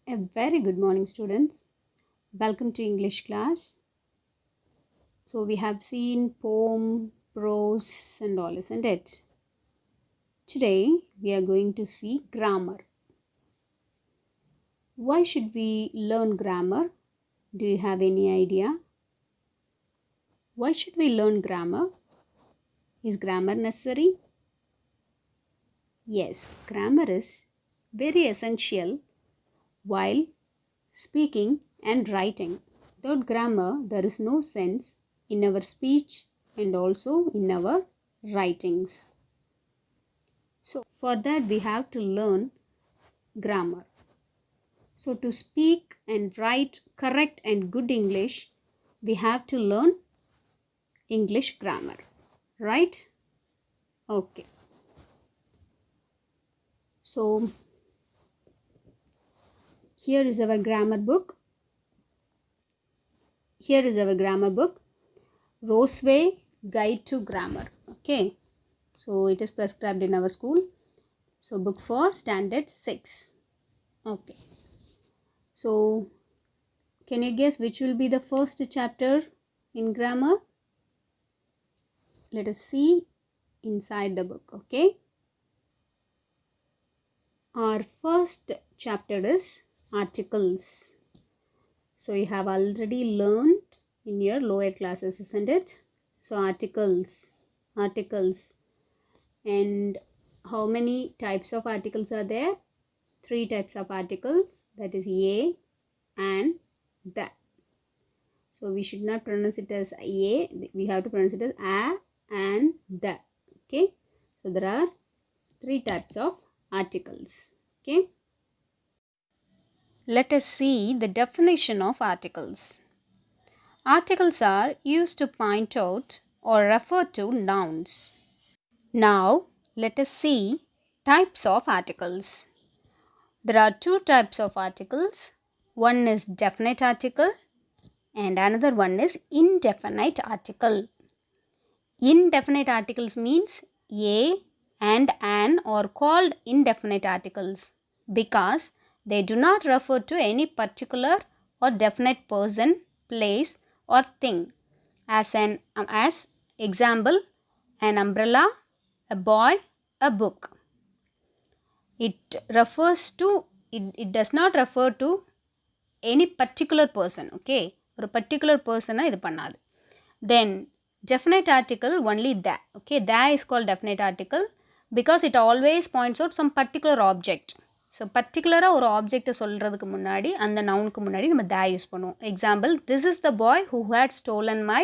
A very good morning, students. Welcome to English class. So we have seen poem, prose and all, isn't it? Today we are going to see grammar. Why should we learn grammar? Do you have any idea? Why should we learn grammar? Is grammar necessary? Yes, grammar is very essential while speaking and writing. Without grammar, there is no sense in our speech and also in our writings. So, for that, we have to learn grammar. So, to speak and write correct and good English, we have to learn English grammar. Right? Okay. So, here is our grammar book. Here is our grammar book. Roseway Guide to Grammar. Okay. So, it is prescribed in our school. So, book for standard 6. Okay. So, can you guess which will be the first chapter in grammar? Let us see inside the book. Okay. Our first chapter is articles. So, you have already learned in your lower classes, isn't it? So, articles. And how many types of articles are there? 3 types of articles, that is a and the. So we should not pronounce it as a, we have to pronounce it as a and the. Okay, so there are 3 types of articles. Okay, let us see the definition of articles. Articles are used to point out or refer to nouns. Now let us see types of articles. There are 2 types of articles. One is definite article and another one is indefinite article. Indefinite articles means a and an are called indefinite articles because they do not refer to any particular or definite person, place or thing. As example, an umbrella, a boy, a book. It does not refer to any particular person. Okay, ஒரு particular person இது பண்ணாது. Then definite article only the. Okay, the is called definite article because it always points out some particular object. So particular ஒரு object சொல்றதுக்கு முன்னாடி அந்த நவுனுக்கு முன்னாடி நம்ம the use பண்ணுவோம். Example, this is the boy who had stolen my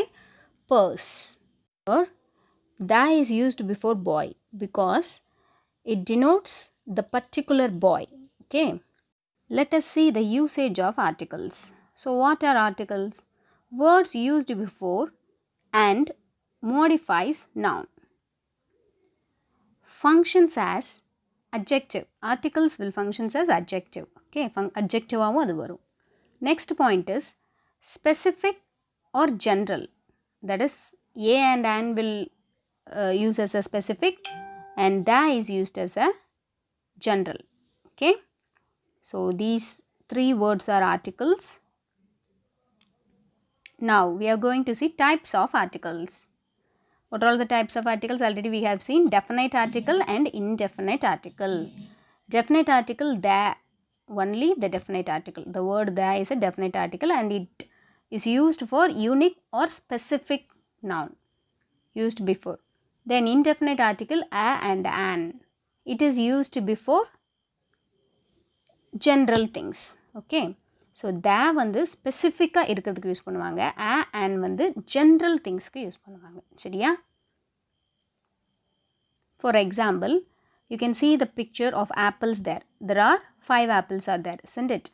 purse. Or the is used before boy because it denotes the particular boy. Okay, let us see the usage of articles. So what are articles? Words used before and modifies noun. Functions as adjective. Articles will function as adjective. Okay, adjective ஆவும் அது வரும். Next point is specific or general. That is a and an will use as a specific and the is used as a general. Okay, so these 3 words are articles. Now we are going to see types of articles. What are all the types of articles? Already we have seen definite article and indefinite article. Definite article, the, only the definite article. The word the is a definite article and it is used for unique or specific noun used before. Then indefinite article a and an. It is used before general things. Okay, so the வந்து ஸ்பெசிஃபிக்காக இருக்கிறதுக்கு use பண்ணுவாங்க, and வந்து general thingsக்கு use பண்ணுவாங்க. சரியா? For example, you can see the picture of apples there. There are 5 apples are there, isn't it?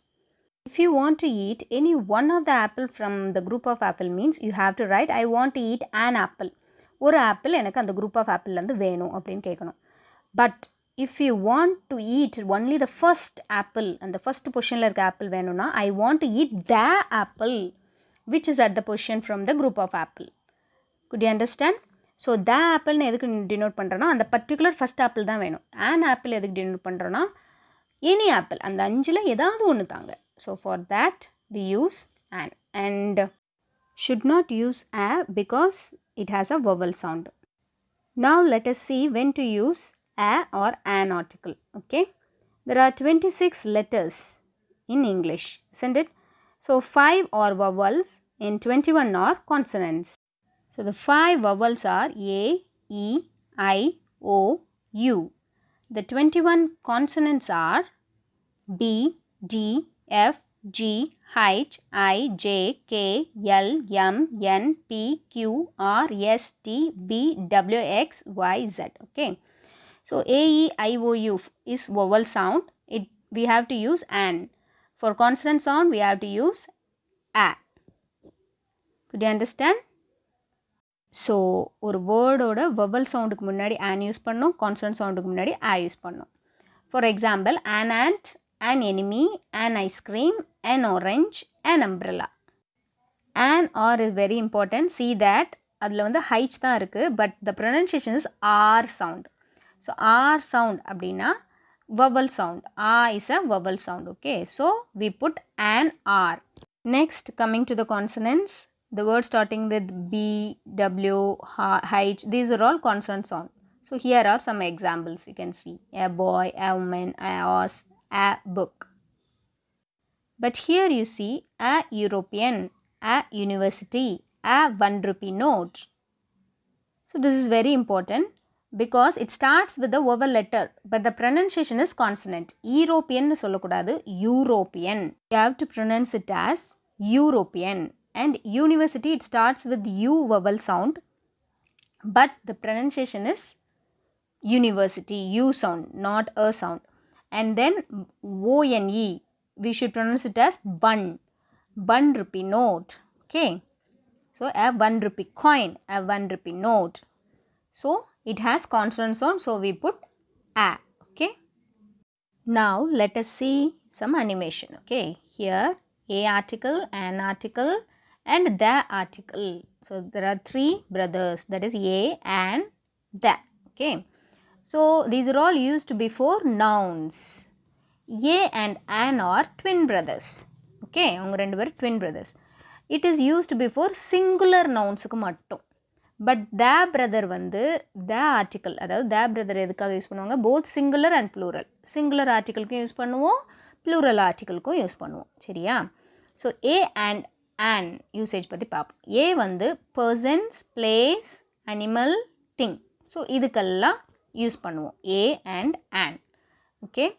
If you want to eat any one of the apple from the group of apple means you have to write I want to eat an apple. ஒரு apple எனக்கு அந்த group of apple வந்து வேணும் அப்படின்னு கேட்கணும். But if you want to eat only the first apple and the first positionல இருக்க apple வேணும்னா I want to eat the apple which is at the position from the group of apple. Could you understand? So the apple எதுக்கு denote பண்ணுறோன்னா அந்த particular first apple தான் வேணும். An apple எதுக்கு denote பண்ணுறோன்னா Any apple. அந்த அஞ்சில் ஏதாவது ஒன்று தாங்க. So for that we use an. And should not use a because it has a vowel sound. Now let us see when to use a or an article. Okay. There are 26 letters in English, isn't it? So 5 are vowels and 21 are consonants. So the 5 vowels are A, E, I, O, U. The 21 consonants are B, D, F, G, H, I, J, K, L, M, N, P, Q, R, S, T, V, W, X, Y, Z. Okay. So A, E, I, O, U is vowel sound. We have to use an. For consonant sound, we have to use a. Could you understand? So ஒரு வேர்டோட vowel soundக்கு முன்னாடி an use பண்ணோம், consonant soundக்கு முன்னாடி a use பண்ணோம். For example, an ant, an enemy, an ice cream, an orange, an umbrella. An or is very important. See that அதில் வந்து H தான் இருக்குது, but the pronunciation is R sound. So R sound அப்படின்னா vowel sound. R is a vowel sound. Okay, so we put an R. Next, coming to the consonants, the word starting with B, W, H, these are all consonant sound. So here are some examples you can see. A boy, a woman, a horse, a book. But here you see a European, a university, a 1 rupee note. So this is very important because it starts with the vowel letter, but the pronunciation is consonant. European சொல்லக்கூடாது, European. You have to pronounce it as European. And university, it starts with U vowel sound, but the pronunciation is university, U sound, not a sound. And then O-N-E, we should pronounce it as bun, 1 rupee note. Okay, so a 1 rupee coin, a 1 rupee note. So it has consonant sound, so we put a. Okay, now let us see some animation. Okay, here a article, an article, and the article. So there are 3 brothers, that is a and the. Okay, so these are all used before nouns. A and an are twin brothers. Okay, அவங்க ரெண்டு பேர் twin brothers. It is used before singular nounsக்கு மட்டும். But the brother வந்து the article, அதாவது the brother எதுக்காக use பண்ணுவாங்க, both singular and plural. Singular articleக்கும் use பண்ணுவோம், plural articleக்கும் யூஸ் பண்ணுவோம். சரியா? So a and an usage பற்றி பார்ப்போம். A வந்து persons, place, animal, thing. So இதுக்கெல்லாம் யூஸ் பண்ணுவோம் a and an. Okay,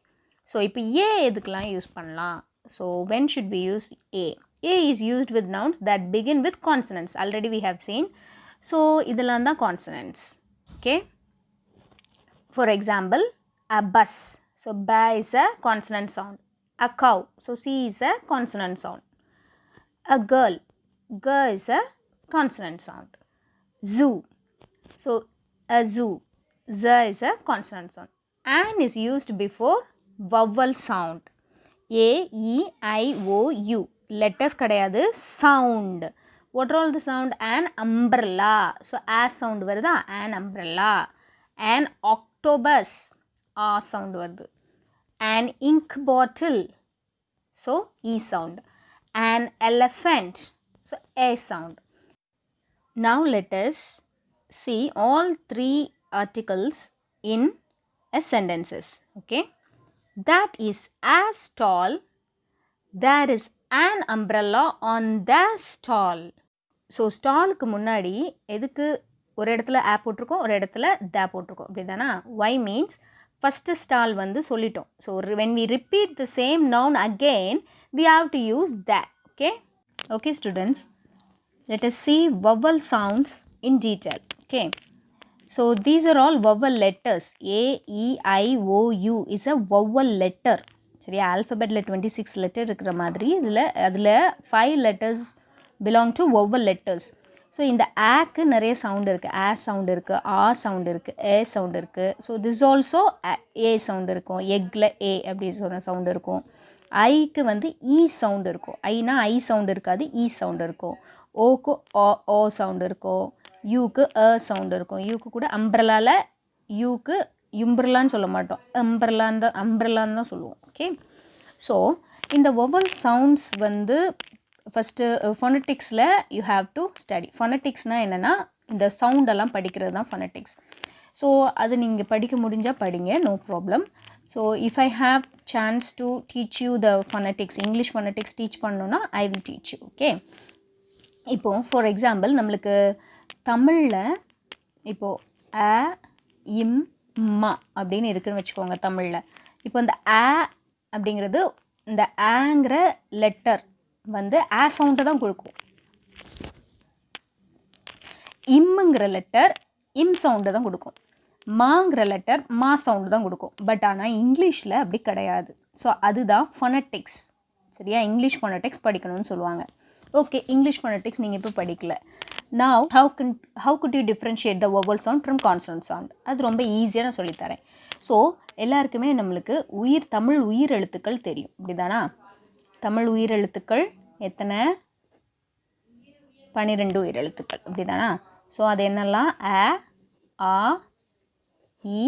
so இப்போ a எதுக்கெல்லாம் யூஸ் பண்ணலாம்? So when should we use a? A is used with nouns that begin with consonants. Already we have seen. So இதெல்லாம் தான் consonants. Okay, for example, a bus. So ba is a consonant sound. A cow. So c is a consonant sound. A girl. G is a consonant sound. Zoo. So a zoo. Z is a consonant sound. An is used before vowel sound. A, E, I, O, U. Letters கிடையாது, sound. What are all the sound? An umbrella. So a sound வருதா? An umbrella. An octopus. A sound வருது. An ink bottle. So E sound. An elephant. So A sound. Now let us see all 3 articles in a sentences. Okay, that is as tall, there is an umbrella on the stall. So ஸ்டாலுக்கு முன்னாடி எதுக்கு ஒரு இடத்துல ஆ போட்டிருக்கோம், ஒரு இடத்துல த போட்டிருக்கோம், அப்படி தானா? why means ஃபஸ்ட்டு ஸ்டால் வந்து சொல்லிட்டோம். So when we repeat the same noun again, we have to use that. Okay, okay students, let us see vowel sounds in detail. Okay, so these are all vowel letters. A, E, I, O, U is a vowel letter. சரியா? ஆல்ஃபபெட்டில் 26 letter இருக்கிற மாதிரி அதில் 5 letters belong to vowel letters. So இந்த ஆக்கு நிறைய sound இருக்குது. ஆ sound இருக்குது, ஆ sound இருக்குது, ஏ சவுண்ட் இருக்குது. So this also A sound இருக்கும். எக்கில் ஏ அப்படி சொன்ன சவுண்ட் இருக்கும். ஐக்கு வந்து இ சவுண்ட் இருக்கும். ஐனா ஐ சவுண்ட் இருக்காது, இ சவுண்ட் இருக்கும். ஓக்கு ஓ சவுண்ட் இருக்கும். யூக்கு அ சவுண்ட் இருக்கும். யூக்கு கூட அம்ப்ரலாவில் யூக்கு umbrella சொல்ல மாட்டோம், umbrella தான் சொல்லுவோம். Okay, so இந்த vowel sounds வந்து first phoneticsல you have to study. phoneticsனா என்னன்னா இந்த சவுண்ட் எல்லாம் படிக்கிறது தான் phonetics. so அது நீங்க படிக்க முடிஞ்சா படிங்க, no problem. so if I have chance to teach you the phonetics, English phonetics teach பண்ணனும்னா I will teach you. Okay, இப்போ for example நம்மளுக்கு தமிழ்ல இப்போ அ இம் ம அப்படின்னு இருக்குன்னு வச்சுக்கோங்க தமிழ்ல. இப்போ இந்த அ அப்படிங்கிறது இந்த ஆங்கிற லெட்டர் வந்து ஆ சவுண்டை தான் கொடுக்கும். இம்முங்கிற லெட்டர் இம் சவுண்டை தான் கொடுக்கும். மாங்கிற லெட்டர் மா சவுண்டு தான் கொடுக்கும். பட் ஆனால் இங்கிலீஷில் அப்படி கிடையாது. ஸோ அதுதான் ஃபொனட்டிக்ஸ். சரியா, இங்கிலீஷ் ஃபொனட்டிக்ஸ் படிக்கணும்னு சொல்லுவாங்க. ஓகே, இங்கிலீஷ் ஃபொனட்டிக்ஸ் நீங்கள் இப்போ படிக்கல. Now how could you differentiate the vowel sound from consonant sound? அது ரொம்ப ஈஸியாக நான் சொல்லித்தரேன். ஸோ எல்லாருக்குமே நம்மளுக்கு தமிழ் உயிர் எழுத்துக்கள் தெரியும், அப்படிதானா? தமிழ் உயிர் எழுத்துக்கள் எத்தனை? 12 உயிர் எழுத்துக்கள், அப்படிதானா? ஸோ அது என்னெல்லாம்? அ, ஆ, இ,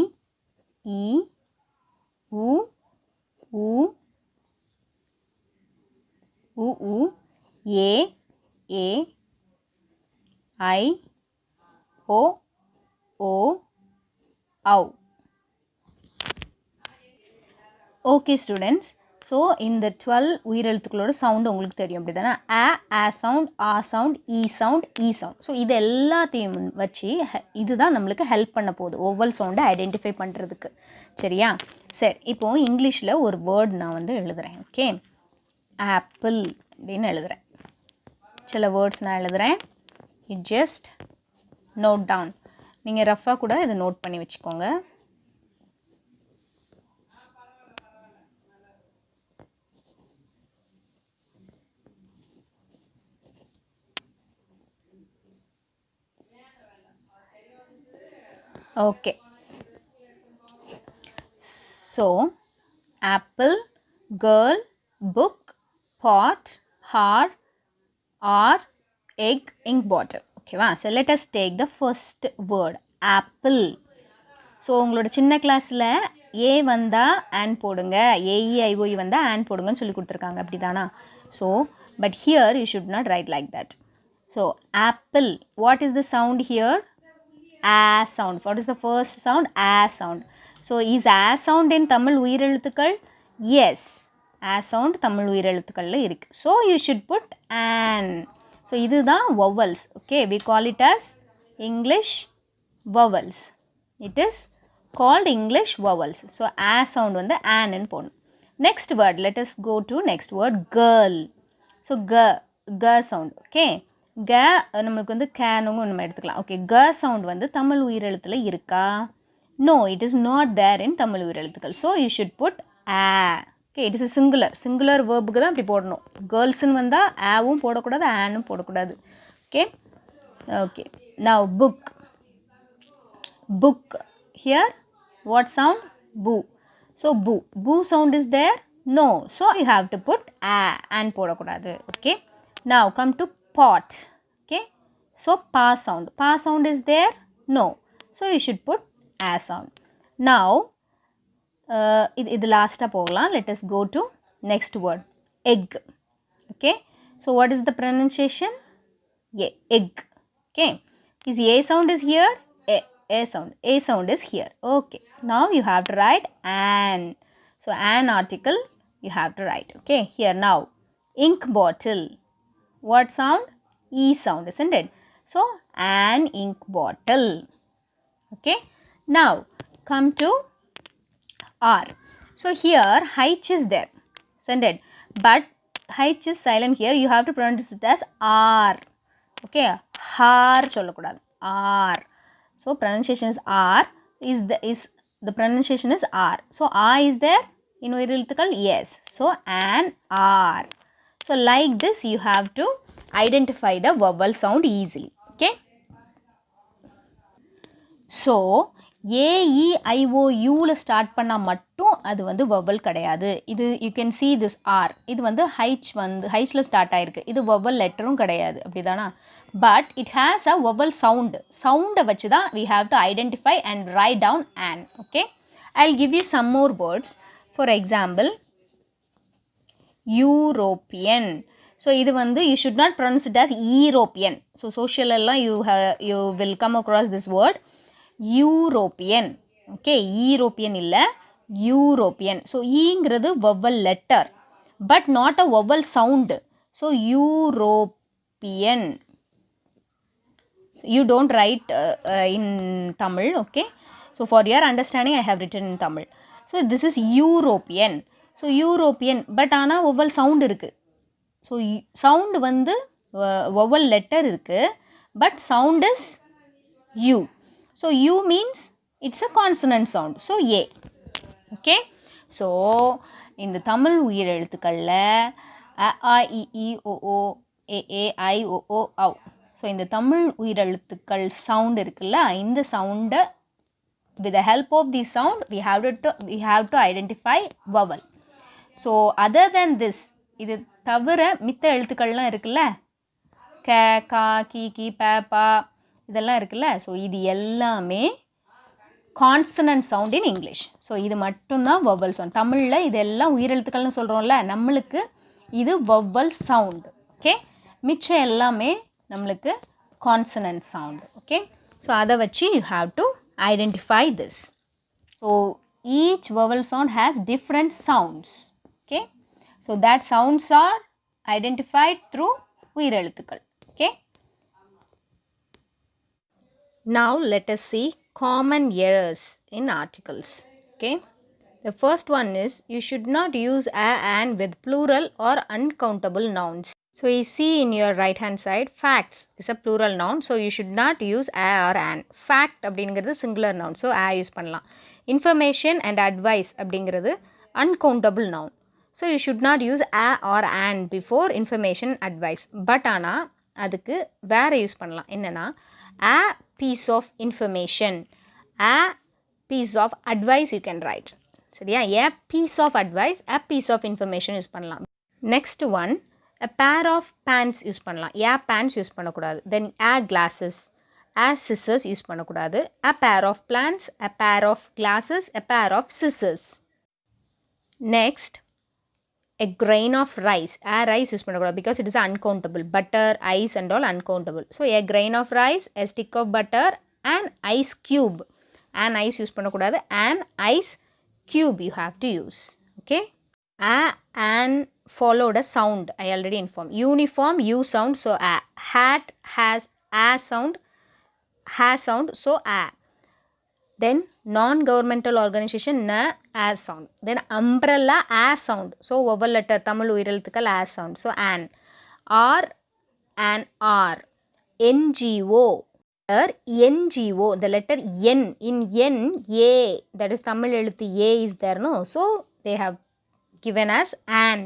ஈ, உ, ஊ, உ, ஊ, ஏ, ஏ, ஐ, ஓ, ஓ, ஔ. ஓகே ஸ்டூடெண்ட்ஸ், ஸோ இந்த 12 உயிரெழுத்துக்களோட சவுண்டு உங்களுக்கு தெரியும், அப்படி தானே? ஆ சவுண்ட், ஆ சவுண்ட், இ சவுண்ட், ஈ சவுண்ட். ஸோ இது எல்லாத்தையும் வச்சு இதுதான் நம்மளுக்கு ஹெல்ப் பண்ண போகுது ஒவ்வொரு சவுண்டை ஐடென்டிஃபை பண்ணுறதுக்கு. சரியா? சரி, இப்போது இங்கிலீஷில் ஒரு வேர்ட் நான் வந்து எழுதுகிறேன். ஓகே, ஆப்பிள் அப்படின்னு எழுதுகிறேன். சில வேர்ட்ஸ் நான் எழுதுகிறேன். You just note down. நீங்கள் ரஃபாக கூட இதை நோட் பண்ணி வச்சுக்கோங்க. Okay, so apple, girl, book, pot, hour, R, egg, ink bottle. ஓகேவா? So let us take the first word, apple. So உங்களோட சின்ன கிளாஸில் ஏ வந்தால் ஆன் போடுங்க, ஏஇஐஓஇ வந்தால் ஆன் போடுங்கன்னு சொல்லி கொடுத்துருக்காங்க, அப்படி தானா? So but here you should not write like that. So apple, what is the sound here? ஆ sound. What is the first sound? ஆ சவுண்ட். ஸோ இஸ் ஆ சவுண்ட் இன் தமிழ் உயிரெழுத்துக்கள்? எஸ், ஆ சவுண்ட் தமிழ் உயிரெழுத்துக்களில் இருக்குது. So you should put on. So இதுதான் vowels. Okay, we call it as English vowels. It is called English vowels. So a sound வந்து an ன்னு போடணும். Next word, let us go to next word, girl. So g sound. Okay, g நம்மளுக்கு வந்து கேனுங்க நம்ம எடுத்துக்கலாம். Okay, g sound வந்து தமிழ் உயிரெழுத்தில் இருக்கா? No, it is not there in Tamil உயிரெழுத்துக்கள். So you should put a. Okay, it is singular வேர்புக்கு தான் இப்படி போடணும். கேர்ள்ஸ்ன்னு வந்தால் ஆவும் போடக்கூடாது, ஆனும் போடக்கூடாது. Okay, okay. Now book here what sound? Boo. So boo sound is there? No. So you have to put an போடக்கூடாது. Okay, now come to pot. Okay, so pa sound is there? No. So you should put a sound. Now இது லாஸ்ட்டாக போகலாம். Let us go to next word, egg. okay, so what is the pronunciation? egg. okay, is a sound is here? A sound is here. okay, now you have to write an. so an article you have to write. okay, here now ink bottle, what sound? E sound, isn't it? so an ink bottle. okay, now come to R. so here H is there, isn't it? but H is silent here. you have to pronounce it as R. okay, har சொல்லக்கூடாது, R. so pronunciation is R. The pronunciation is R. so R is there in உயிரெழுத்துக்கள்? yes. so an R. so like this you have to identify the vowel sound easily. okay, so AEIOUல start பண்ணால் மட்டும் அது வந்து vowel கிடையாது. இது you can see this R. இது வந்து ஹைச்சில் ஸ்டார்ட் ஆயிருக்கு. இது வவல் லெட்டரும் கிடையாது, அப்படிதானா? But it has a vowel சவுண்டை வச்சு தான் we have to identify and write down an. Okay, I'll give you some more words. For example, European. So இது வந்து you should not pronounce it as European. So social எல்லாம் you will come across this word European. Okay, European இல்லை, European. So ஈங்கிறது vowel letter but not a vowel sound. So European. You don't write in Tamil. Okay, so for your understanding I have written in Tamil. So this is European. So European but ஆனால் vowel sound இருக்குது. So sound வந்து vowel letter இருக்குது but sound is you. So you means it's a consonant sound. So A. Okay, so இந்த தமிழ் உயிர் எழுத்துக்களில் அ ஆ இ ஈ ஓ ஓ ஏ ஏ ஐ ஓ ஓ ஔ. So இந்த தமிழ் உயிரெழுத்துக்கள் சவுண்ட் இருக்குல்ல, இந்த சவுண்டை with the help of the sound we have to identify vowel. So other than this, இது தவிர மித்த எழுத்துக்கள்லாம் இருக்குல்ல, க கா கி கி ப பா இதெல்லாம் இருக்குல்ல, ஸோ இது எல்லாமே consonant sound in English. So இது மட்டும்தான் வவல் சவுண்ட். தமிழில் இதெல்லாம் உயிரெழுத்துக்கள்னு சொல்கிறோம்ல, நம்மளுக்கு இது வவல் சவுண்ட். ஓகே, மிச்சம் எல்லாமே நம்மளுக்கு கான்சனன்ட் சவுண்ட். ஓகே, ஸோ அதை வச்சு you have to identify this. So each vowel sound has different sounds. Okay, so that sounds are identified through உயிரெழுத்துக்கள். Okay, now let us see common errors in articles. Okay, the first one is you should not use a and with plural or uncountable nouns. So you see in your right hand side, facts is a plural noun, so you should not use a or an. Fact அப்படிங்கிறது singular noun, so a use பண்ணலாம். Information and advice அப்படிங்கிறது uncountable noun, so you should not use a or an before information advice. But ஆனால் அதுக்கு வேறு use பண்ணலாம். என்னென்னா a piece of information, a piece of advice you can write. சரியா? a piece of advice, a piece of information use பண்ணலாம். next one, a pair of pants use பண்ணலாம். a pants use பண்ணக்கூடாது. then a glasses, a scissors use பண்ணக்கூடாது. a pair of plants, a pair of glasses, a pair of scissors. next, a grain of rice, a rice use பண்ணக்கூடாது because it is uncountable. butter, ice and all uncountable. so a grain of rice, a stick of butter, an ice cube. an ice use பண்ணக்கூடாது, an ice cube you have to use. okay, an followed a sound, I already informed. uniform, u sound, so a. hat has a sound, ha sound, so a. then non-governmental organization, na, a sound. then umbrella, a sound, so vowel letter Tamil உயிரெழுத்துக்கள் a sound, so an. or, an r. NGO, NGO, the letter n, in n, a, that is Tamil எழுத்து a is there, no, so they have given as an,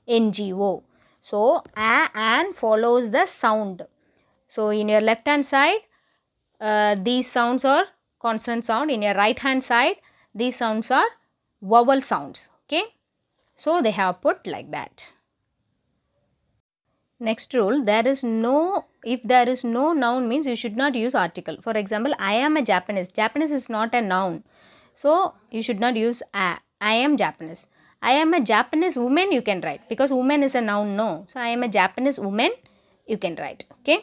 NGO. so a, an follows the sound. so in your left hand side, these sounds are consonant sound. in your right hand side, these sounds are vowel sounds. okay, so they have put like that. next rule, if there is no noun means you should not use article. for example, I am a Japanese. Japanese is not a noun, so you should not use a. I am Japanese. I am a Japanese woman you can write because woman is a noun, no, so I am a Japanese woman you can write. okay,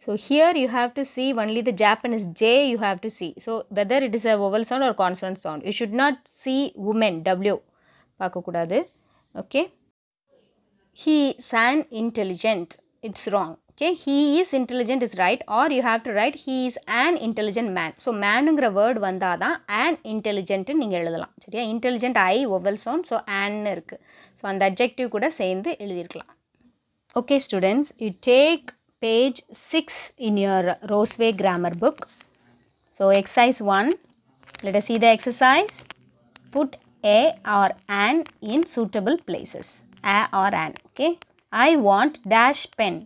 so here you have to see only the Japanese J you have to see. so whether it is a vowel sound or consonant sound, you should not see woman W பார்க்கக்கூடாது. okay, he is an intelligent, it's wrong. okay, he is intelligent is right, or you have to write he is an intelligent man. so manங்கிற word வந்தாதான் an intelligent நீங்கள் எழுதலாம். சரியா? intelligent I vowel sound, so an இருக்கு. so அந்த adjective கூட சேர்ந்து எழுதிருக்கலாம். okay students, you take page 6 in your Roseway grammar book. so exercise 1, let us see the exercise. put a or an in suitable places. a or an. okay, I want dash pen.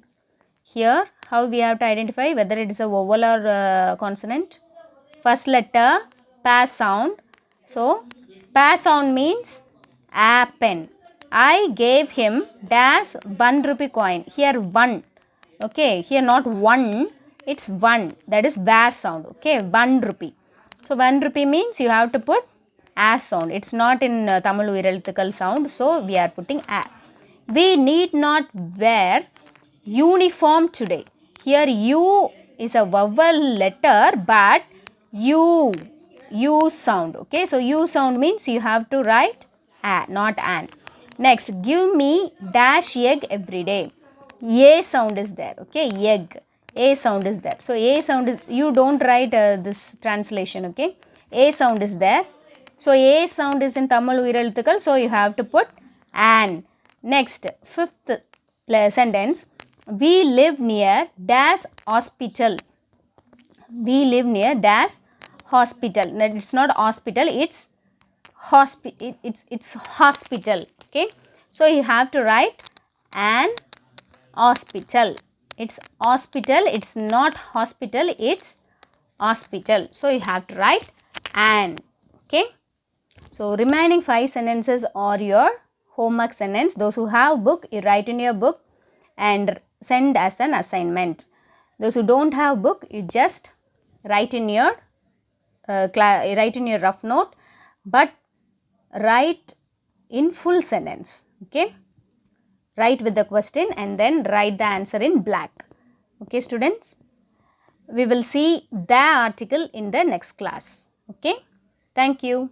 here how we have to identify whether it is a vowel or consonant. first letter pass sound. So pass sound means a pen. I gave him dash 1 rupee coin. Here 1. Okay, here not 1, it's 1. That is bass sound. Okay, 1 rupee. So 1 rupee means you have to put a sound. It's not in Tamil Uirelthukal sound. So we are putting a. We need not wear uniform today. Here U is a vowel letter, but U sound. Okay, so U sound means you have to write a, not an. Next, give me dash egg every day. A sound is there. Okay, egg. A sound is there. So A sound is, you don't write this translation. Okay, A sound is there. So A sound is in Tamil Uirelthukal. So you have to put an. Next, fifth sentence. We live near dash hospital. We live near dash hospital. It's not hospital. It's it's hospital. Okay, so you have to write an hospital. It's hospital. It's not hospital. It's hospital. So you have to write an. Okay, so remaining 5 sentences are your homework sentence. Those who have book, you write in your book and send as an assignment. Those who don't have book, you just write in your rough note, but write in full sentence. Okay, write with the question and then write the answer in black. Okay students, we will see the article in the next class. Okay, thank you.